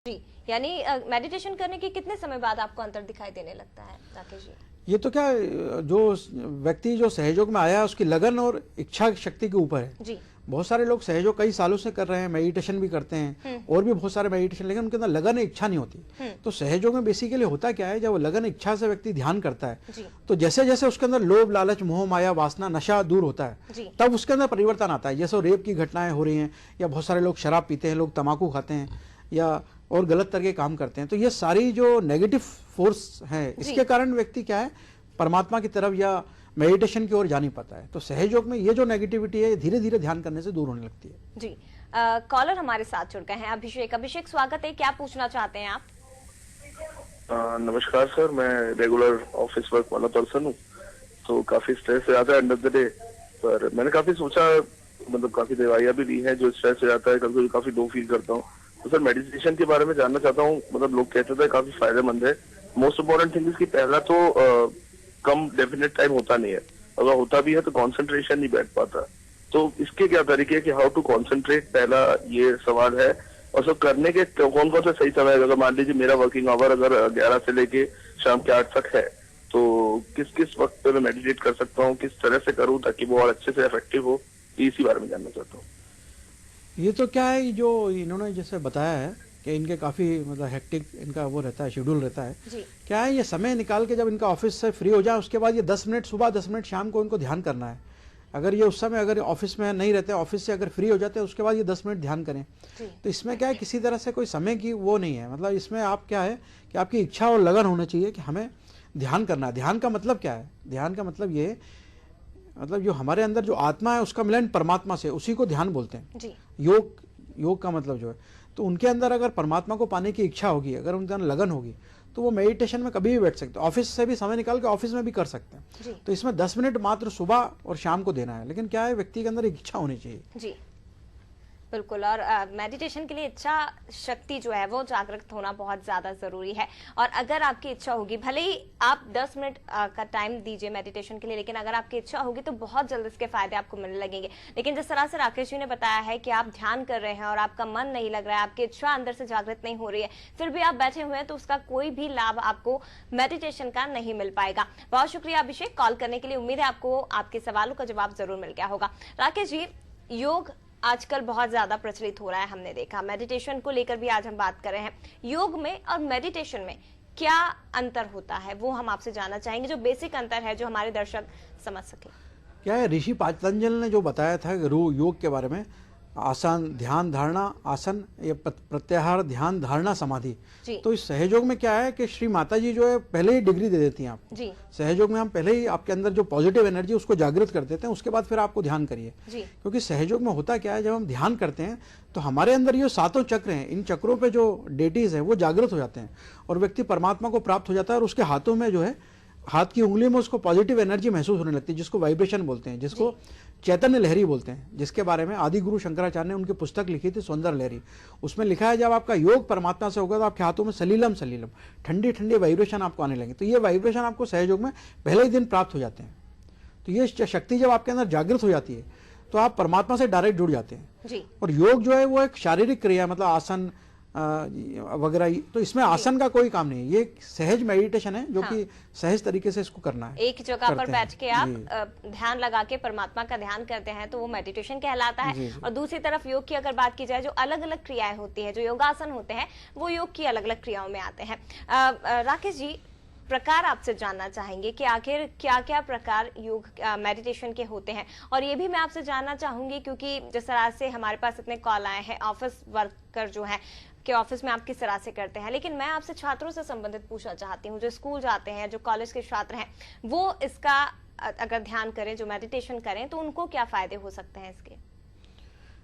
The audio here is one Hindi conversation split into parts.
जी, यानी मेडिटेशन करने के कितने समय बाद आपको अंतर दिखाई देने लगता है राकेश जी? ये तो क्या जो व्यक्ति जो सहयोग में आया है उसकी लगन और इच्छा शक्ति के ऊपर है। जी। बहुत सारे लोग सहयोग कई सालों से कर रहे हैं, मेडिटेशन भी करते हैं और भी बहुत सारे मेडिटेशन, लेकिन उनके अंदर लगन इच्छा नहीं होती। तो सहयोग में बेसिकली होता क्या है, जब वो लगन इच्छा से व्यक्ति ध्यान करता है तो जैसे जैसे उसके अंदर लोभ लालच मोह माया वासना नशा दूर होता है तब उसके अंदर परिवर्तन आता है। जैसे रेप की घटनाएं हो रही हैं, या बहुत सारे लोग शराब पीते हैं, लोग तम्बाकू खाते हैं या और गलत तरह के काम करते हैं, तो ये सारी जो नेगेटिव फोर्स है इसके कारण व्यक्ति क्या है परमात्मा की तरफ या मेडिटेशन की ओर जा नहीं पाता है। तो सहयोग में ये जो नेगेटिविटी है धीरे धीरे ध्यान करने से दूर होने लगती है। जी, कॉलर हमारे साथ जुड़ गए हैं अभिषेक स्वागत है, क्या पूछना चाहते हैं आप? नमस्कार सर, मैं रेगुलर ऑफिस वर्क वाला पर्सन हूँ, तो काफी स्ट्रेस हो जाता है एंड ऑफ द डे। पर मैंने काफी सोचा, मतलब काफी दवाइयाँ भी ली हैं, जो स्ट्रेस हो जाता है कभी कभी काफी लो फील करता हूँ। तो सर मेडिटेशन के बारे में जानना चाहता हूँ, मतलब लोग कहते थे काफी फायदेमंद है। मोस्ट इम्पोर्टेंट थिंग इसकी पहला तो कम डेफिनेट टाइम होता नहीं है, अगर होता भी है तो कंसंट्रेशन नहीं बैठ पाता। तो इसके क्या तरीके है कि हाउ टू कंसंट्रेट, पहला ये सवाल है। और सब करने के कौन कौन से सही समय है? अगर मान लीजिए मेरा वर्किंग आवर अगर 11 से लेके शाम के 8 तक है, तो किस किस वक्त पे मैं मेडिटेट कर सकता हूँ, किस तरह से करूँ ताकि वो और अच्छे से इफेक्टिव हो, इसी बारे में जानना चाहता हूँ। ये तो क्या है, जो इन्होंने जैसे बताया है कि इनके काफ़ी मतलब हेक्टिक इनका वो रहता है, शेड्यूल रहता है। क्या है, ये समय निकाल के जब इनका ऑफिस से फ्री हो जाए उसके बाद ये 10 मिनट सुबह 10 मिनट शाम को इनको ध्यान करना है। अगर ये उस समय अगर ऑफिस में नहीं रहते, ऑफिस से अगर फ्री हो जाते हैं उसके बाद ये 10 मिनट ध्यान करें। तो इसमें क्या है, किसी तरह से कोई समय की वो नहीं है, मतलब इसमें आप क्या है कि आपकी इच्छा और लगन होनी चाहिए कि हमें ध्यान करना है। ध्यान का मतलब क्या है? ध्यान का मतलब ये, मतलब जो हमारे अंदर जो आत्मा है उसका मिलन परमात्मा से, उसी को ध्यान बोलते हैं। योग का मतलब जो है, तो उनके अंदर अगर परमात्मा को पाने की इच्छा होगी, अगर उनके अंदर लगन होगी, तो वो मेडिटेशन में कभी भी बैठ सकते हैं। ऑफिस से भी समय निकाल के ऑफिस में भी कर सकते हैं। तो इसमें 10 मिनट मात्र सुबह और शाम को देना है, लेकिन क्या है व्यक्ति के अंदर एक इच्छा होनी चाहिए। जी बिल्कुल, और मेडिटेशन के लिए इच्छा शक्ति जो है वो जागृत होना बहुत ज्यादा जरूरी है। और अगर आपकी इच्छा होगी, भले ही आप 10 मिनट का टाइम दीजिए मेडिटेशन के लिए, लेकिन अगर आपकी इच्छा होगी तो बहुत जल्द इसके फायदे आपको मिलने लगेंगे। लेकिन जिस तरह से राकेश जी ने बताया है कि आप ध्यान कर रहे हैं और आपका मन नहीं लग रहा है, आपकी इच्छा अंदर से जागृत नहीं हो रही है, फिर भी आप बैठे हुए हैं, तो उसका कोई भी लाभ आपको मेडिटेशन का नहीं मिल पाएगा। बहुत शुक्रिया अभिषेक कॉल करने के लिए, उम्मीद है आपको आपके सवालों का जवाब जरूर मिल गया होगा। राकेश जी, योग आजकल बहुत ज्यादा प्रचलित हो रहा है, हमने देखा। मेडिटेशन को लेकर भी आज हम बात कर रहे हैं। योग में और मेडिटेशन में क्या अंतर होता है वो हम आपसे जानना चाहेंगे, जो बेसिक अंतर है, जो हमारे दर्शक समझ सके। क्या है, ऋषि पतंजलि ने जो बताया था योग के बारे में, आसन ध्यान धारणा आसन, ये प्रत्याहार ध्यान धारणा समाधि। तो इस सहयोग में क्या है कि श्री माता जी जो है पहले ही डिग्री दे देती हैं आप। सहयोग में हम पहले ही आपके अंदर जो पॉजिटिव एनर्जी उसको जागृत कर देते हैं, उसके बाद फिर आपको ध्यान करिए। क्योंकि सहयोग में होता क्या है, जब हम ध्यान करते हैं तो हमारे अंदर ये 7 चक्र हैं, इन चक्रों पे जो डेटीज है वो जागृत हो जाते हैं और व्यक्ति परमात्मा को प्राप्त हो जाता है। और उसके हाथों में जो है, हाथ की उंगली में उसको पॉजिटिव एनर्जी महसूस होने लगती है, जिसको वाइब्रेशन बोलते हैं, जिसको चैतन्य लहरी बोलते हैं, जिसके बारे में आदि गुरु शंकराचार्य ने उनकी पुस्तक लिखी थी सौंदर्य लहरी। उसमें लिखा है जब आपका योग परमात्मा से होगा तो आपके हाथों में सलीलम सलीलम ठंडी ठंडी वाइब्रेशन आपको आने लगेंगे। तो ये वाइब्रेशन आपको सहयोग में पहले ही दिन प्राप्त हो जाते हैं। तो ये शक्ति जब आपके अंदर जागृत हो जाती है तो आप परमात्मा से डायरेक्ट जुड़ जाते हैं। और योग जो है वो एक शारीरिक क्रिया, मतलब आसन वगैरह, तो इसमें आसन का कोई काम नहीं है, ये सहज मेडिटेशन है जो कि सहज तरीके से इसको करना है। एक जगह पर बैठ के आप ध्यान लगा के परमात्मा का ध्यान करते हैं तो वो मेडिटेशन कहलाता है। और दूसरी तरफ योग की अगर बात की जाए, जो अलग अलग क्रियाएं होती है, जो योगासन होते हैं, वो योग की अलग अलग क्रियाओं में आते हैं। राकेश जी, प्रकार आपसे जानना चाहेंगे कि आखिर क्या क्या प्रकार योग मेडिटेशन के होते हैं। और ये भी मैं आपसे जानना चाहूंगी क्योंकि जिस तरह से हमारे पास इतने कॉल आए हैं, ऑफिस वर्कर जो है कि ऑफिस में आप किस तरह से करते हैं, लेकिन मैं आपसे छात्रों से संबंधित पूछना चाहती हूँ, जो स्कूल जाते हैं, जो कॉलेज के छात्र हैं, वो इसका अगर ध्यान करें, जो मेडिटेशन करें, तो उनको क्या फायदे हो सकते हैं इसके?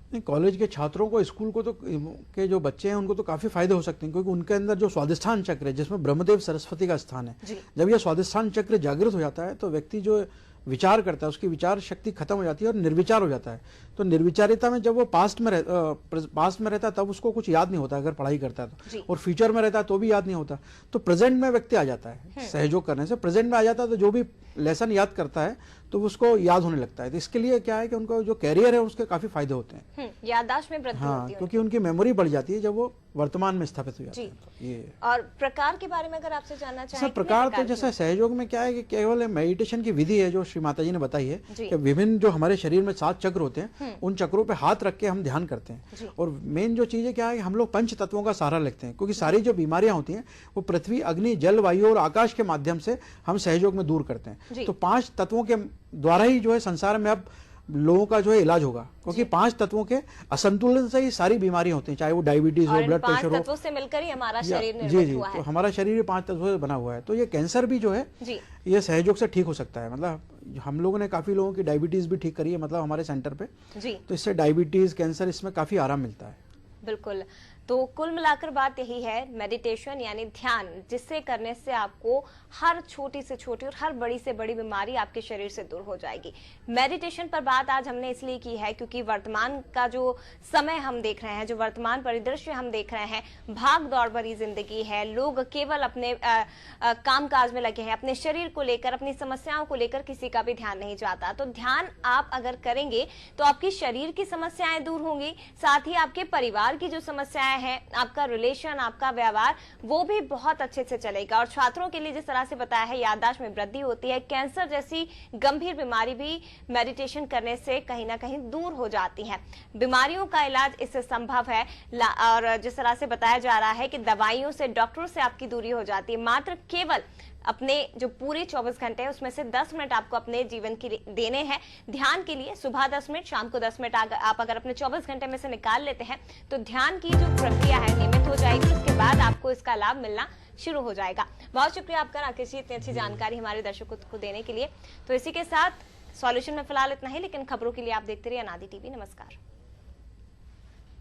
नहीं, कॉलेज के छात्रों को, स्कूल को तो के जो बच्चे हैं उनको तो काफी फायदे हो सकते हैं, क्योंकि उनके अंदर जो स्वादिष्ठान चक्र है जिसमें ब्रह्मदेव सरस्वती का स्थान है, जब यह स्वादिष्ठान चक्र जागृत हो जाता है तो व्यक्ति जो विचार करता है उसकी विचार शक्ति खत्म हो जाती है और निर्विचार हो जाता है। तो निर्विचारिता में जब वो पास्ट में रहता है तब उसको कुछ याद नहीं होता अगर पढ़ाई करता है तो, और फ्यूचर में रहता है तो भी याद नहीं होता। तो प्रेजेंट में व्यक्ति आ जाता है, सहयोग करने से प्रेजेंट में आ जाता है, तो जो भी लेसन याद करता है तो उसको याद होने लगता है। तो इसके लिए क्या है कि उनको जो कैरियर है उसके काफी फायदे होते हैं, याददाश्त में वृद्धि होती है, क्योंकि उनकी मेमोरी बढ़ जाती है जब वो वर्तमान में स्थापित हो जाते हैं। तो ये और प्रकार के बारे में अगर आपसे जानना चाहें, प्रकार तो जैसे सहयोग में क्या है कि केवल मेडिटेशन की विधि है जो श्री माता जी ने बताई है कि विभिन्न जो हमारे शरीर में 7 चक्र होते हैं उन चक्रों पे हाथ रख के हम ध्यान करते हैं। और मेन जो चीज है क्या है कि हम लोग पंच तत्वों का सहारा लेते हैं, क्योंकि सारी जो बीमारियां होती हैं वो पृथ्वी, अग्नि, जल, वायु और आकाश के माध्यम से हम सहयोग में दूर करते हैं। तो 5 तत्वों के द्वारा ही जो है संसार में अब लोगों का जो है इलाज होगा, क्योंकि 5 तत्वों के असंतुलन से ही सारी बीमारियां होती हैं, चाहे वो डायबिटीज हो, ब्लड प्रेशर हो। 5 तत्वों से मिलकर ही हमारा शरीर निर्मित हुआ है। तो हमारा शरीर 5 तत्वों से बना हुआ है। तो ये कैंसर भी जो है ये सहयोग से ठीक हो सकता है। मतलब हम लोगों ने काफी लोगों की डायबिटीज भी ठीक करी है, मतलब हमारे सेंटर पे। तो इससे डायबिटीज, कैंसर, इसमें काफी आराम मिलता है। बिल्कुल। तो कुल मिलाकर बात यही है, मेडिटेशन यानी ध्यान, जिससे करने से आपको हर छोटी से छोटी और हर बड़ी से बड़ी बीमारी आपके शरीर से दूर हो जाएगी। मेडिटेशन पर बात आज हमने इसलिए की है क्योंकि वर्तमान का जो समय हम देख रहे हैं, जो वर्तमान परिदृश्य हम देख रहे हैं, भाग दौड़ भरी जिंदगी है, लोग केवल अपने काम काज में लगे हैं, अपने शरीर को लेकर, अपनी समस्याओं को लेकर किसी का भी ध्यान नहीं जाता। तो ध्यान आप अगर करेंगे तो आपकी शरीर की समस्याएं दूर होंगी, साथ ही आपके परिवार की जो समस्याएं है, आपका रिलेशन, आपका व्यवहार, वो भी बहुत अच्छे से चलेगा। और छात्रों के लिए जिस तरह से बताया है, याददाश्त में वृद्धि होती है, कैंसर जैसी गंभीर बीमारी भी मेडिटेशन करने से कहीं ना कहीं दूर हो जाती है। बीमारियों का इलाज इससे संभव है। और जिस तरह से बताया जा रहा है कि दवाइयों से, डॉक्टरों से आपकी दूरी हो जाती है। मात्र केवल अपने जो पूरे 24 घंटे हैं उसमें से 10 मिनट आपको अपने जीवन की देने हैं ध्यान के लिए। सुबह 10 मिनट, शाम को 10 मिनट आप अगर अपने 24 घंटे में से निकाल लेते हैं तो ध्यान की जो प्रक्रिया है नियमित हो जाएगी। उसके बाद आपको इसका लाभ मिलना शुरू हो जाएगा। बहुत शुक्रिया आपका राकेश जी, इतनी अच्छी जानकारी हमारे दर्शकों को देने के लिए। तो इसी के साथ सॉल्यूशन में फिलहाल इतना ही, लेकिन खबरों के लिए आप देखते रहिए अनादि टीवी। नमस्कार।